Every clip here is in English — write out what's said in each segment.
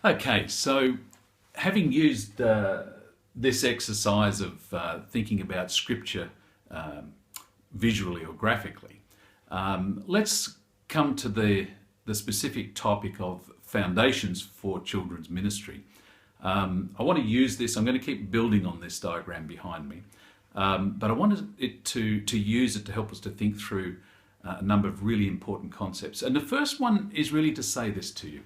Okay, so having used this exercise of thinking about scripture visually or graphically, let's come to the specific topic of foundations for children's ministry. I want to use this, I'm going to keep building on this diagram behind me, but I wanted it to use it to help us to think through a number of really important concepts. And the first one is really to say this to you.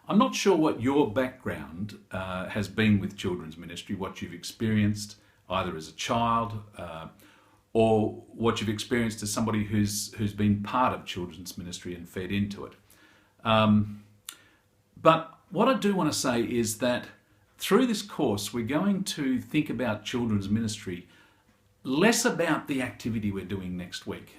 I'm not sure what your background has been with children's ministry, what you've experienced either as a child or what you've experienced as somebody who's been part of children's ministry and fed into it. But what I do want to say is that through this course, we're going to think about children's ministry less about the activity we're doing next week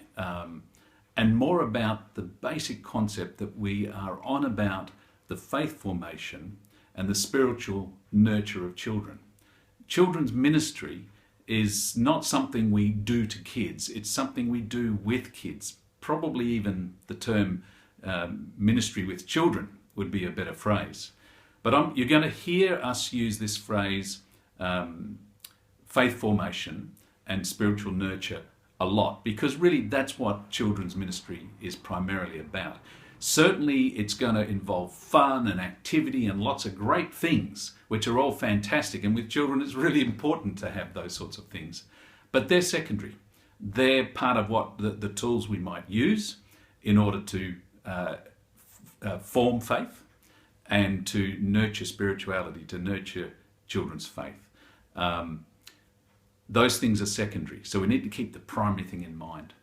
and more about the basic concept that we are on about the faith formation and the spiritual nurture of children. Children's ministry is not something we do to kids, it's something we do with kids. Probably even the term ministry with children would be a better phrase. But you're going to hear us use this phrase, faith formation and spiritual nurture, a lot, because really that's what children's ministry is primarily about. Certainly it's going to involve fun and activity and lots of great things, which are all fantastic. And with children, it's really important to have those sorts of things. But they're secondary. They're part of what the tools we might use in order to form faith and to nurture spirituality, to nurture children's faith. Those things are secondary. So we need to keep the primary thing in mind.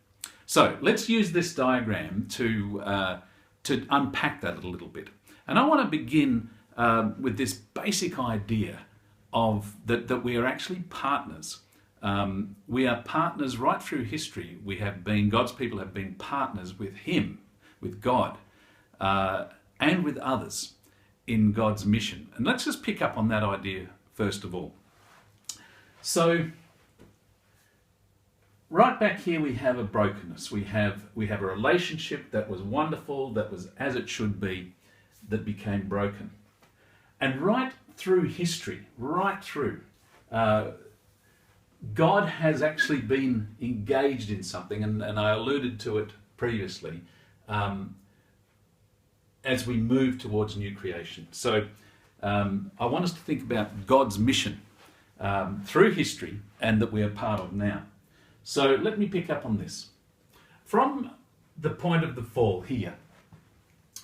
So let's use this diagram to unpack that a little bit. And I want to begin with this basic idea of that we are actually partners. We are partners right through history. We have been, God's people have been partners with Him, with God, and with others in God's mission. And let's just pick up on that idea first of all. So, right back here we have a brokenness. We have a relationship that was wonderful, that was as it should be, that became broken. And right through history, right through, God has actually been engaged in something, and I alluded to it previously, as we move towards new creation. So I want us to think about God's mission through history and that we are part of now. So let me pick up on this. From the point of the fall here,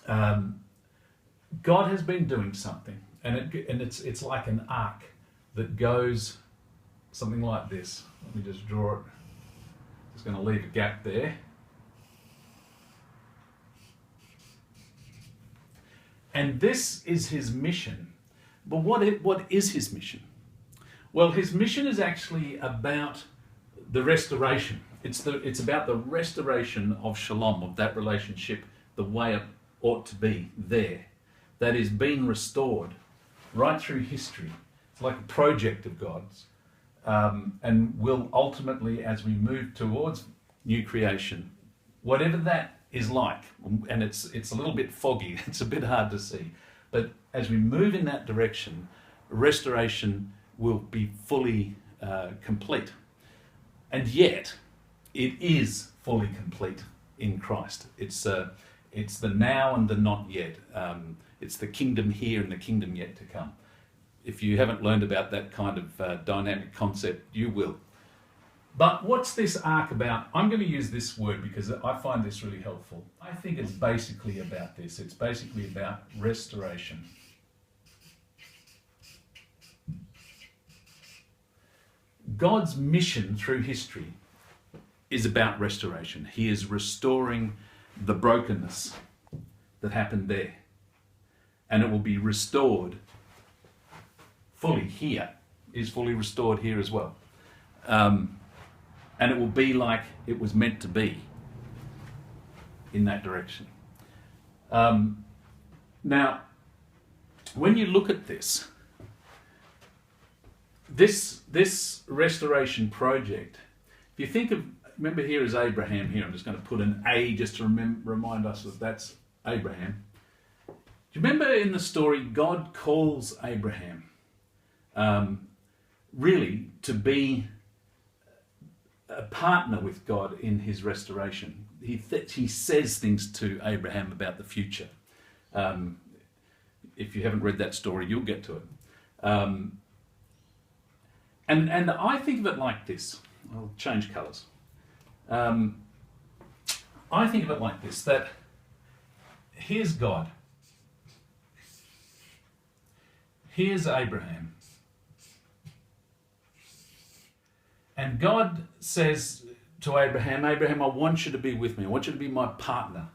God has been doing something, and it's like an arc that goes something like this. Let me just draw it. Just going to leave a gap there. And this is his mission. But what is his mission? Well, his mission is actually about the restoration. It's about the restoration of shalom, of that relationship, the way it ought to be there. That is being restored right through history. It's like a project of God's. And will ultimately, as we move towards new creation, whatever that is like, and it's a little bit foggy, it's a bit hard to see, but as we move in that direction, restoration will be fully complete. And yet, it is fully complete in Christ. It's the now and the not yet. It's the kingdom here and the kingdom yet to come. If you haven't learned about that kind of dynamic concept, you will. But what's this arc about? I'm going to use this word because I find this really helpful. I think it's basically about this. It's basically about restoration. God's mission through history is about restoration. He is restoring the brokenness that happened there. And it will be restored fully here. It is fully restored here as well. And it will be like it was meant to be in that direction. Now, when you look at this restoration project, if you think of, remember here is Abraham here, I'm just going to put an A just to remind us that that's Abraham. Do you remember in the story, God calls Abraham really to be a partner with God in his restoration. He says things to Abraham about the future. If you haven't read that story, you'll get to it. And I think of it like this. I'll change colours. I think of it like this, that here's God. Here's Abraham. And God says to Abraham, Abraham, I want you to be with me. I want you to be my partner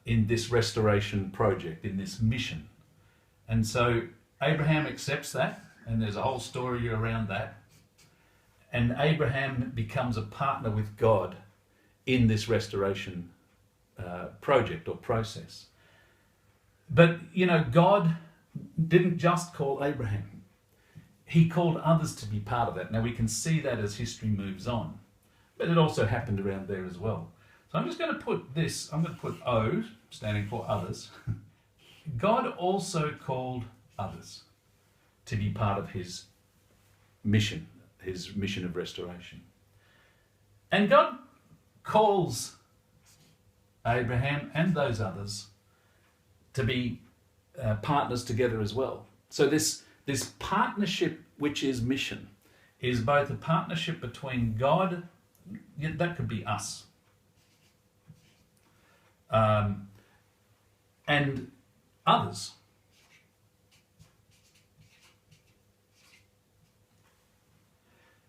in this restoration project, in this mission. And so Abraham accepts that, and there's a whole story around that. And Abraham becomes a partner with God in this restoration project or process. But, you know, God didn't just call Abraham. He called others to be part of that. Now, we can see that as history moves on. But it also happened around there as well. So I'm just going to put this, I'm going to put O, standing for others. God also called others to be part of his mission of restoration. And God calls Abraham and those others to be partners together as well. So this partnership, which is mission, is both a partnership between God, that could be us, and others.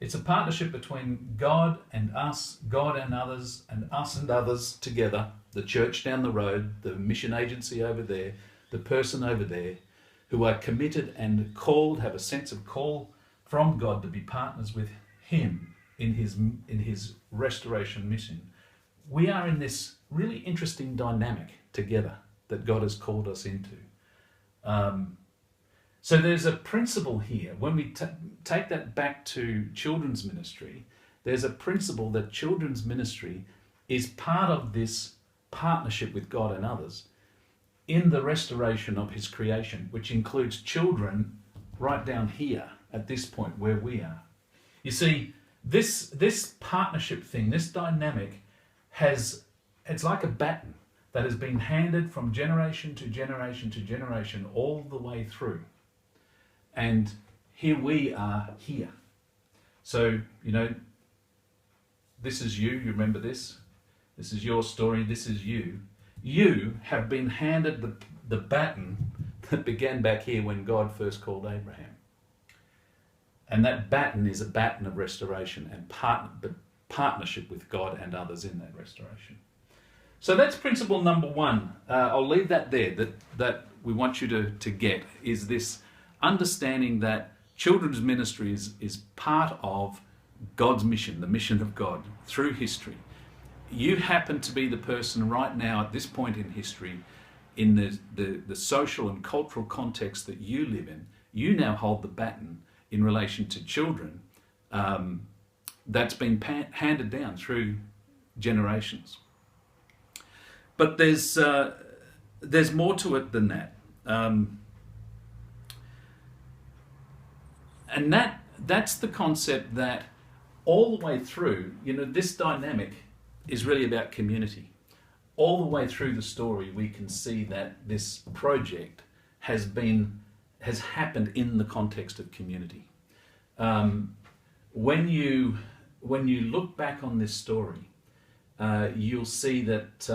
It's a partnership between God and us, God and others, and us and others together, the church down the road, the mission agency over there, the person over there, who are committed and called, have a sense of call from God to be partners with him in his restoration mission. We are in this really interesting dynamic together that God has called us into. So there's a principle here. When we take that back to children's ministry, there's a principle that children's ministry is part of this partnership with God and others in the restoration of his creation, which includes children right down here at this point where we are. You see, this partnership thing, this dynamic, it's like a baton that has been handed from generation to generation to generation all the way through. And here we are here. So, you know, this is you remember this? This is your story, this is you. You have been handed the baton that began back here when God first called Abraham. And that baton is a baton of restoration and partnership with God and others in that restoration. So that's principle number one. I'll leave that there, that we want you to get, is this understanding that children's ministry is part of God's mission, the mission of God through history. You happen to be the person right now at this point in history, in the social and cultural context that you live in. You now hold the baton in relation to children that's been handed down through generations. But there's more to it than that. And that's the concept that all the way through, you know, this dynamic is really about community. All the way through the story, we can see that this project has happened in the context of community. When you look back on this story, you'll see that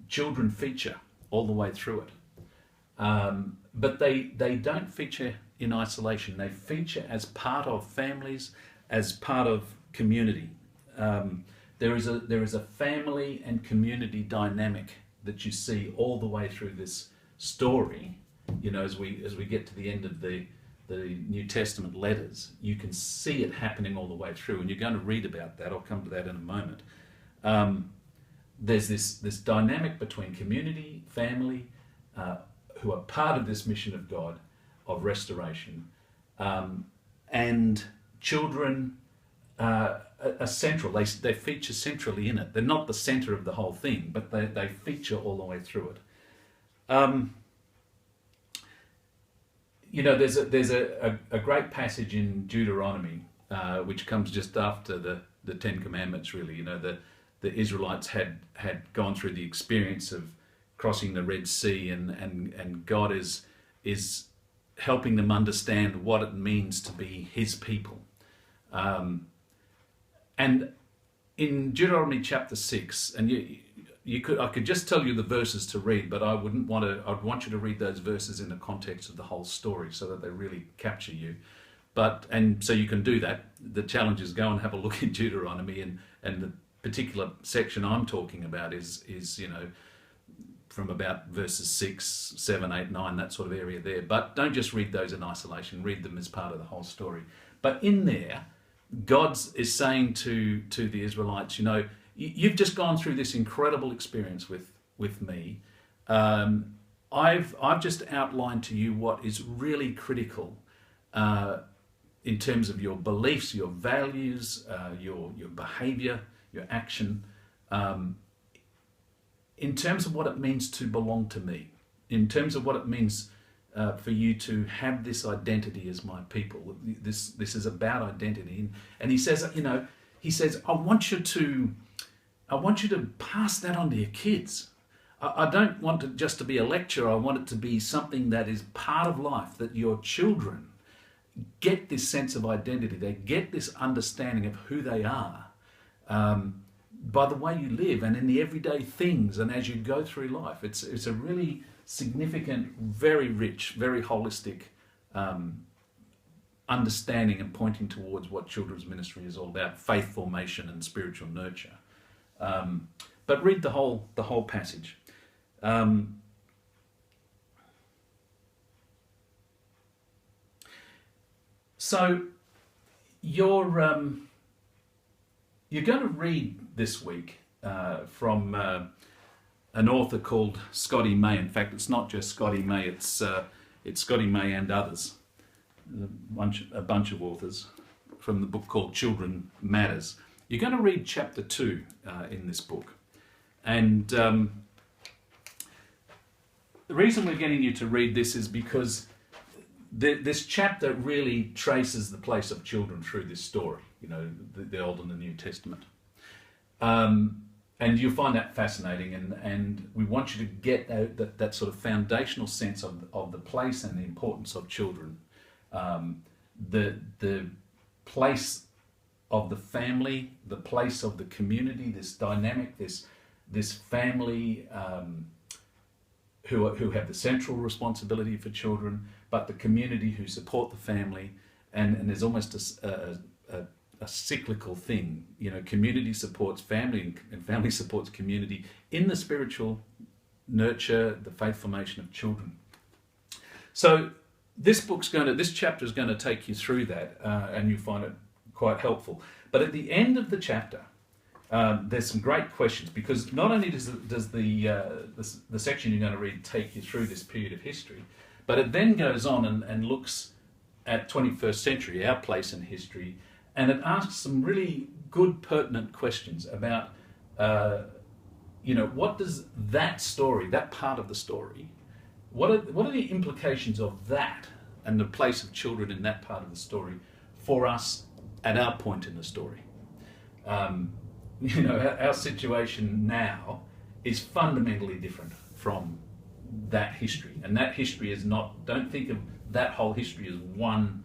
children feature all the way through it. But they don't feature in isolation. They feature as part of families, as part of community. There is a family and community dynamic that you see all the way through this story. You know, as we get to the end of the New Testament letters, you can see it happening all the way through, and you're going to read about that. I'll come to that in a moment. There's this dynamic between community, family, who are part of this mission of God, of restoration, and children are central. They feature centrally in it. They're not the centre of the whole thing, but they feature all the way through it. you know, there's a great passage in Deuteronomy which comes just after the Ten Commandments. Really, you know, the Israelites had gone through the experience of crossing the Red Sea, and God is helping them understand what it means to be His people. And in Deuteronomy chapter 6, and I could just tell you the verses to read, but I'd want you to read those verses in the context of the whole story so that they really capture you. And so you can do that. The challenge is go and have a look in Deuteronomy, and the particular section I'm talking about is you know, from about verses 6, 7, 8, 9, that sort of area there. But don't just read those in isolation, read them as part of the whole story. But in there, God is saying to the Israelites, you know, you've just gone through this incredible experience with me. I've just outlined to you what is really critical in terms of your beliefs, your values, your behaviour, your action, in terms of what it means to belong to me, in terms of what it means for you to have this identity as my people. This is about identity, and he says, you know, I want you to pass that on to your kids. I don't want it just to be a lecture. I want it to be something that is part of life, that your children get this sense of identity. They get this understanding of who they are by the way you live and in the everyday things and as you go through life. It's a really significant, very rich, very holistic understanding and pointing towards what children's ministry is all about: faith formation and spiritual nurture. But read the whole passage. So you're going to read this week from an author called Scotty May. In fact, it's not just Scotty May; it's Scotty May and others, a bunch of authors, from the book called Children Matters. You're going to read chapter 2 in this book, and the reason we're getting you to read this is because this chapter really traces the place of children through this story, you know, the Old and the New Testament. And you'll find that fascinating, and we want you to get that sort of foundational sense of the place and the importance of children, the place of the family, the place of the community, this dynamic, this family who have the central responsibility for children, but the community who support the family, and there's almost a cyclical thing, you know, community supports family and family supports community in the spiritual nurture, the faith formation of children. So this chapter is going to take you through that, and you find it quite helpful. But at the end of the chapter, there's some great questions, because not only does the section you're going to read take you through this period of history, but it then goes on and looks at 21st century, our place in history, and it asks some really good, pertinent questions about, you know, what does that story, that part of the story, what are the implications of that and the place of children in that part of the story for us at our point in the story? You know, our situation now is fundamentally different from that history, and that history is not. Don't think of that whole history as one,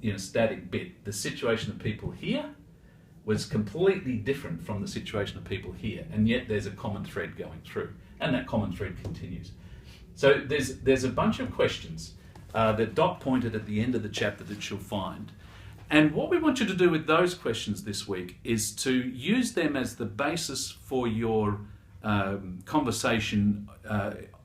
you know, static bit. The situation of people here was completely different from the situation of people here, and yet there's a common thread going through, and that common thread continues. So there's a bunch of questions that Doc pointed at the end of the chapter that you'll find. And what we want you to do with those questions this week is to use them as the basis for your conversation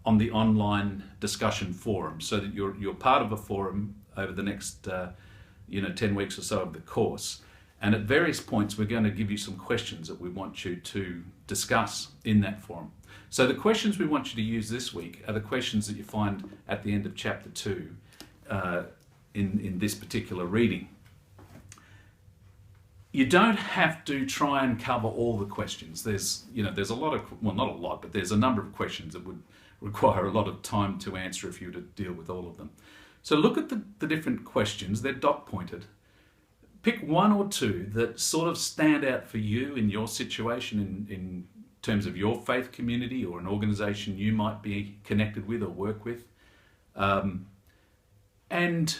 on the online discussion forum, so that you're part of a forum over the next 10 weeks or so of the course. And at various points, we're going to give you some questions that we want you to discuss in that forum. So the questions we want you to use this week are the questions that you find at the end of chapter 2 in this particular reading. You don't have to try and cover all the questions. There's a lot of, well, not a lot, but there's a number of questions that would require a lot of time to answer if you were to deal with all of them. So look at the different questions, they're dot pointed. Pick one or two that sort of stand out for you in your situation, in terms of your faith community or an organisation you might be connected with or work with. And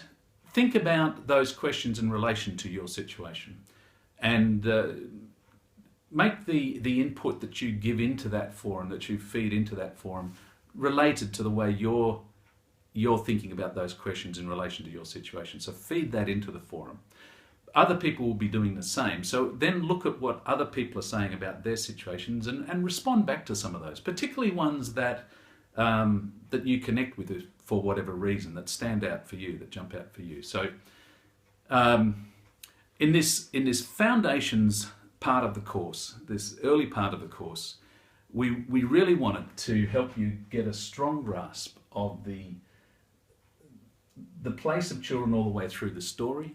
think about those questions in relation to your situation. And make the input that you give into that forum, that you feed into that forum, related to the way you're thinking about those questions in relation to your situation. So feed that into the forum. Other people will be doing the same. So then look at what other people are saying about their situations and respond back to some of those, particularly ones that that you connect with for whatever reason, that stand out for you, that jump out for you. So in this foundations part of the course, this early part of the course, we really wanted to help you get a strong grasp of the place of children all the way through the story,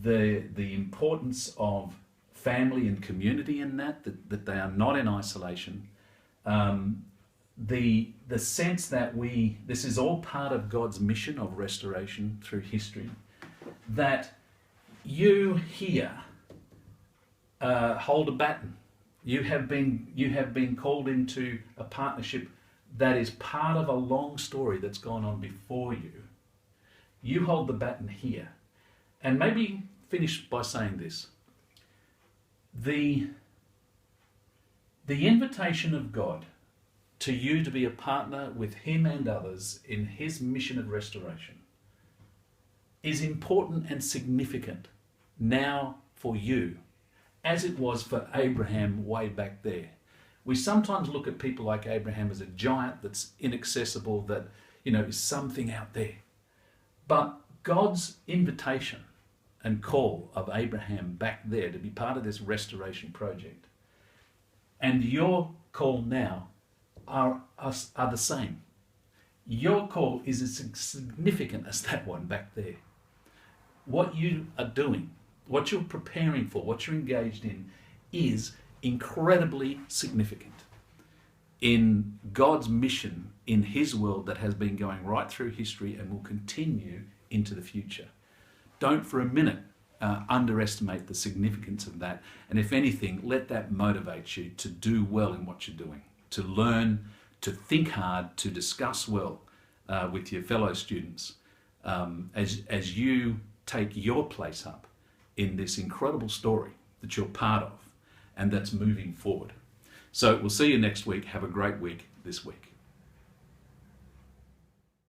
the importance of family and community in that they are not in isolation, the sense that this is all part of God's mission of restoration through history, that you here hold a baton. You have been called into a partnership that is part of a long story that's gone on before you. You hold the baton here. And maybe finish by saying this. The invitation of God to you to be a partner with Him and others in His mission of restoration is important and significant now for you, as it was for Abraham way back there. We sometimes look at people like Abraham as a giant that's inaccessible, that, is something out there. But God's invitation and call of Abraham back there to be part of this restoration project, and your call now are the same. Your call is as significant as that one back there. What you are doing, what you're preparing for, what you're engaged in is incredibly significant in God's mission in His world that has been going right through history and will continue into the future. Don't for a minute underestimate the significance of that, and if anything, let that motivate you to do well in what you're doing, to learn, to think hard, to discuss well with your fellow students as you take your place up in this incredible story that you're part of and that's moving forward. So we'll see you next week. Have a great week this week.